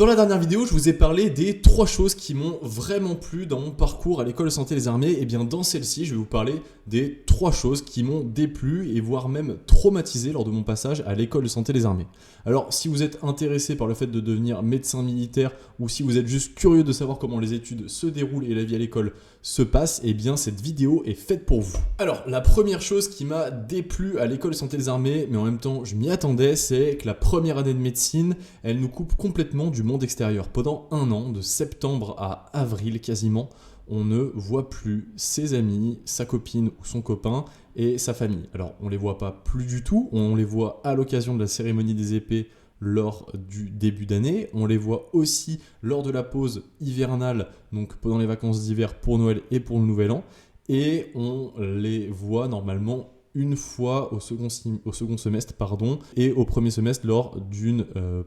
Dans la dernière vidéo, je vous ai parlé des 3 choses qui m'ont vraiment plu dans mon parcours à l'école de santé des armées. Et bien dans celle-ci, je vais vous parler des 3 choses qui m'ont déplu et voire même traumatisé lors de mon passage à l'école de santé des armées. Alors si vous êtes intéressé par le fait de devenir médecin militaire ou si vous êtes juste curieux de savoir comment les études se déroulent et la vie à l'école se passe, et bien cette vidéo est faite pour vous. Alors la première chose qui m'a déplu à l'école de santé des armées, mais en même temps je m'y attendais, c'est que la première année de médecine, elle nous coupe complètement du monde extérieur. Pendant un an, de septembre à avril quasiment, on ne voit plus ses amis, sa copine ou son copain et sa famille. Alors on les voit pas plus du tout, on les voit à l'occasion de la cérémonie des épées lors du début d'année, on les voit aussi lors de la pause hivernale, donc pendant les vacances d'hiver pour Noël et pour le Nouvel An, et on les voit normalement une fois au second semestre et au premier semestre lors d'une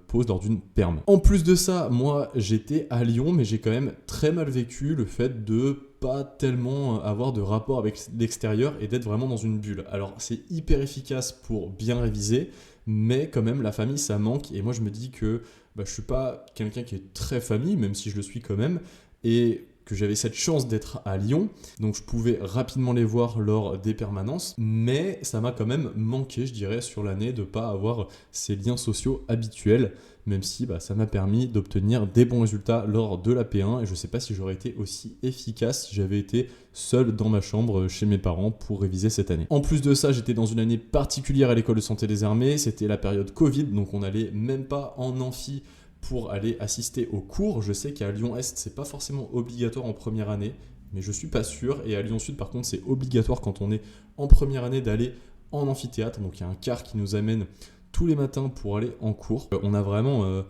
pause, lors d'une perme. En plus de ça, moi j'étais à Lyon, mais j'ai quand même très mal vécu le fait de pas tellement avoir de rapport avec l'extérieur et d'être vraiment dans une bulle. Alors c'est hyper efficace pour bien réviser, mais quand même la famille ça manque, et moi je me dis que je suis pas quelqu'un qui est très famille, même si je le suis quand même, et que j'avais cette chance d'être à Lyon, donc je pouvais rapidement les voir lors des permanences, mais ça m'a quand même manqué, je dirais, sur l'année de ne pas avoir ces liens sociaux habituels, même si ça m'a permis d'obtenir des bons résultats lors de la P1, et je ne sais pas si j'aurais été aussi efficace si j'avais été seul dans ma chambre chez mes parents pour réviser cette année. En plus de ça, j'étais dans une année particulière à l'école de santé des armées, c'était la période Covid, donc on n'allait même pas en amphi pour aller assister aux cours. Je sais qu'à Lyon-Est, c'est pas forcément obligatoire en première année, mais je suis pas sûr. Et à Lyon-Sud, par contre, c'est obligatoire quand on est en première année d'aller en amphithéâtre. Donc il y a un car qui nous amène tous les matins pour aller en cours. On n'a vraiment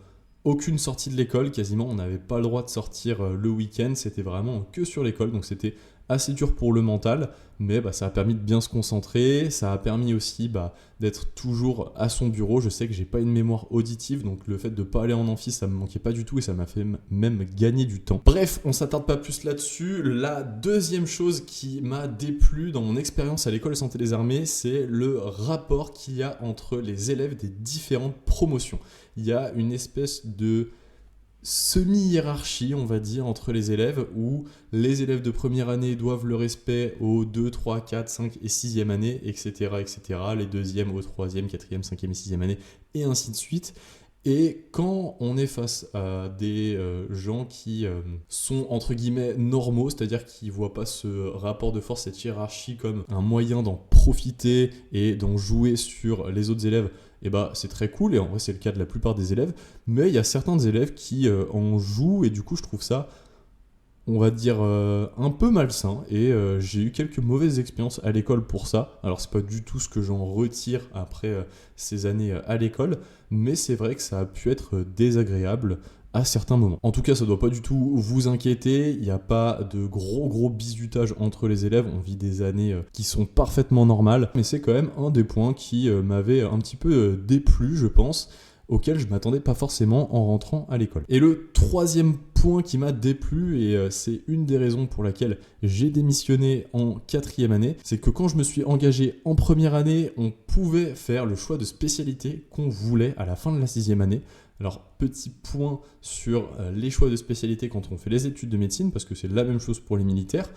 aucune sortie de l'école, quasiment. On n'avait pas le droit de sortir le week-end. C'était vraiment que sur l'école. Donc c'était assez dur pour le mental, mais ça a permis de bien se concentrer, ça a permis aussi d'être toujours à son bureau. Je sais que j'ai pas une mémoire auditive, donc le fait de pas aller en amphi, ça me manquait pas du tout et ça m'a fait même gagner du temps. Bref, on s'attarde pas plus là-dessus. La deuxième chose qui m'a déplu dans mon expérience à l'école de santé des armées, c'est le rapport qu'il y a entre les élèves des différentes promotions. Il y a une espèce de semi-hiérarchie, on va dire, entre les élèves, où les élèves de première année doivent le respect aux 2, 3, 4, 5 et 6e année, etc., etc., les deuxièmes aux 3e, 4e, 5e et 6e année, et ainsi de suite. Et quand on est face à des gens qui sont entre guillemets normaux, c'est-à-dire qui ne voient pas ce rapport de force, cette hiérarchie comme un moyen d'en profiter et d'en jouer sur les autres élèves, c'est très cool, et en vrai c'est le cas de la plupart des élèves, mais il y a certains élèves qui en jouent, et du coup je trouve ça, on va dire, un peu malsain, et j'ai eu quelques mauvaises expériences à l'école pour ça. Alors c'est pas du tout ce que j'en retire après ces années à l'école, mais c'est vrai que ça a pu être désagréable à certains moments. En tout cas, ça doit pas du tout vous inquiéter, il n'y a pas de gros bizutage entre les élèves, on vit des années qui sont parfaitement normales, mais c'est quand même un des points qui m'avait un petit peu déplu, je pense, auquel je ne m'attendais pas forcément en rentrant à l'école. Et le troisième point qui m'a déplu, et c'est une des raisons pour laquelle j'ai démissionné en 4e année, c'est que quand je me suis engagé en première année, on pouvait faire le choix de spécialité qu'on voulait à la fin de la 6e année. Alors, petit point sur les choix de spécialité quand on fait les études de médecine, parce que c'est la même chose pour les militaires.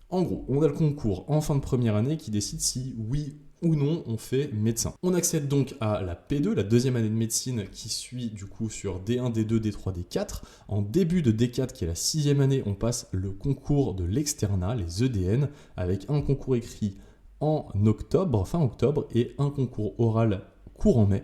En gros, on a le concours en fin de première année qui décide si oui ou non on fait médecin. On accède donc à la P2, la deuxième année de médecine, qui suit du coup sur D1, D2, D3, D4. En début de D4, qui est la 6e année, on passe le concours de l'externat, les EDN, avec un concours écrit en octobre, fin octobre, et un concours oral courant mai.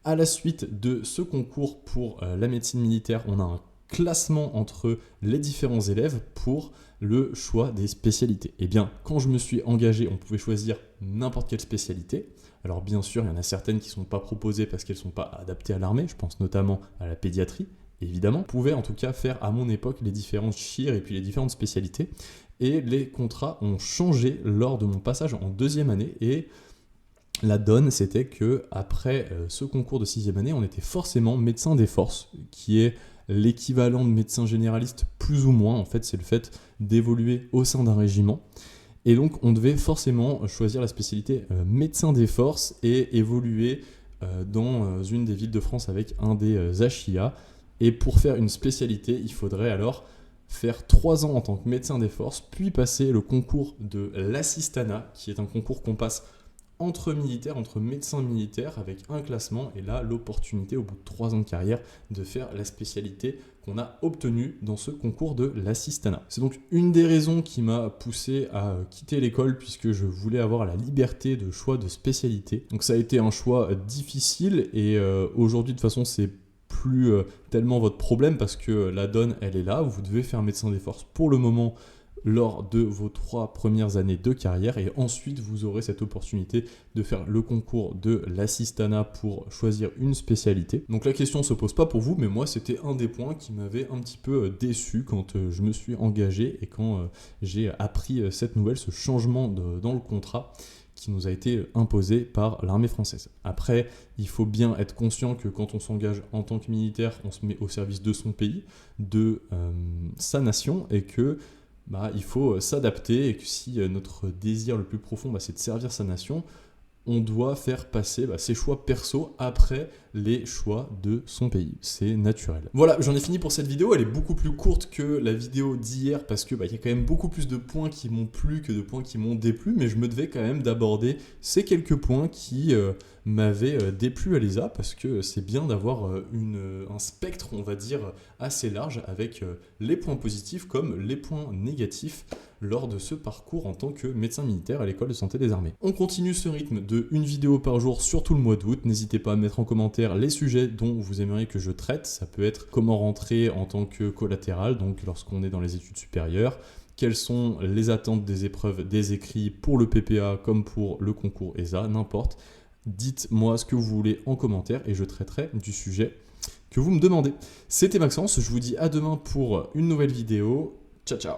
À la suite de ce concours pour la médecine militaire, on a un classement entre les différents élèves pour le choix des spécialités. Et bien, quand je me suis engagé, on pouvait choisir n'importe quelle spécialité. Alors bien sûr, il y en a certaines qui ne sont pas proposées parce qu'elles ne sont pas adaptées à l'armée, je pense notamment à la pédiatrie, évidemment. On pouvait en tout cas faire à mon époque les différentes chires et puis les différentes spécialités. Et les contrats ont changé lors de mon passage en 2e année, et la donne, c'était que après ce concours de 6e année, on était forcément médecin des forces, qui est l'équivalent de médecin généraliste plus ou moins. En fait, c'est le fait d'évoluer au sein d'un régiment. Et donc, on devait forcément choisir la spécialité médecin des forces et évoluer dans une des villes de France avec un des HIA. Et pour faire une spécialité, il faudrait alors faire 3 ans en tant que médecin des forces, puis passer le concours de l'assistanat, qui est un concours qu'on passe entre militaires, entre médecins militaires, avec un classement, et là, l'opportunité, au bout de 3 ans de carrière, de faire la spécialité qu'on a obtenue dans ce concours de l'assistanat. C'est donc une des raisons qui m'a poussé à quitter l'école, puisque je voulais avoir la liberté de choix de spécialité. Donc ça a été un choix difficile, et aujourd'hui, de toute façon, c'est plus tellement votre problème, parce que la donne, elle est là. Vous devez faire médecin des forces pour le moment, lors de vos 3 premières années de carrière, et ensuite vous aurez cette opportunité de faire le concours de l'assistanat pour choisir une spécialité. Donc la question ne se pose pas pour vous, mais moi c'était un des points qui m'avait un petit peu déçu quand je me suis engagé et quand j'ai appris cette nouvelle, ce changement dans le contrat qui nous a été imposé par l'armée française. Après, il faut bien être conscient que quand on s'engage en tant que militaire, on se met au service de son pays, de sa nation, et que il faut s'adapter, et que si notre désir le plus profond, c'est de servir sa nation, on doit faire passer ses choix perso après les choix de son pays. C'est naturel. Voilà, j'en ai fini pour cette vidéo. Elle est beaucoup plus courte que la vidéo d'hier parce que y a quand même beaucoup plus de points qui m'ont plu que de points qui m'ont déplu, mais je me devais quand même d'aborder ces quelques points qui m'avaient déplu à Lisa, parce que c'est bien d'avoir un spectre, on va dire, assez large avec les points positifs comme les points négatifs lors de ce parcours en tant que médecin militaire à l'école de santé des armées. On continue ce rythme de une vidéo par jour sur tout le mois d'août. N'hésitez pas à mettre en commentaire les sujets dont vous aimeriez que je traite. Ça peut être comment rentrer en tant que collatéral, donc lorsqu'on est dans les études supérieures, quelles sont les attentes des épreuves des écrits pour le PPA comme pour le concours ESA, n'importe. Dites-moi ce que vous voulez en commentaire et je traiterai du sujet que vous me demandez. C'était Maxence, je vous dis à demain pour une nouvelle vidéo. Ciao ciao.